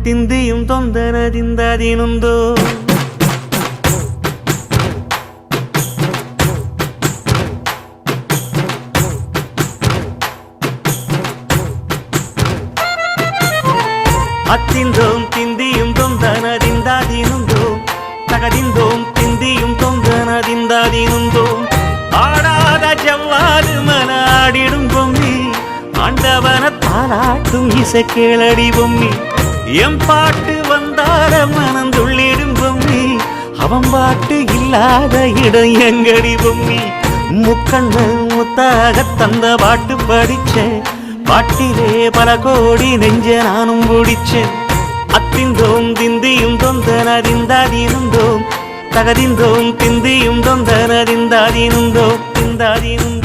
திந்தியும் தொந்தனதிந்ததினுந்தோ அத்திந்தோம் திந்தியும் தொந்தனதிந்ததினுந்தோம் தகதிந்தோம் திந்தியும் தொந்தனதிந்ததினுந்தோம் ஆடாத செவ்வாது மனாடிடும் பொம்மி ஆண்டவன தாளாட்டும் இசை கேளடி பொம்மி எம் பாட்டு வந்தார மனந்துள்ளிடும் பொம்மி அவன் பாட்டு இல்லாத இடம் எங்கடி பொம்மி முக்கண்ண முத்தாக தந்த பாட்டு படிச்சேன் பாட்டிலே பல கோடி நெஞ்ச நானும் பிடிச்சேன் அத்திந்தோம் திந்தியும் தொந்தனதிந்ததினுந்தோம் தகதிந்தோம் திந்தியும் தொந்தனதிந்ததினுந்தோம் திந்ததினுந்தோம்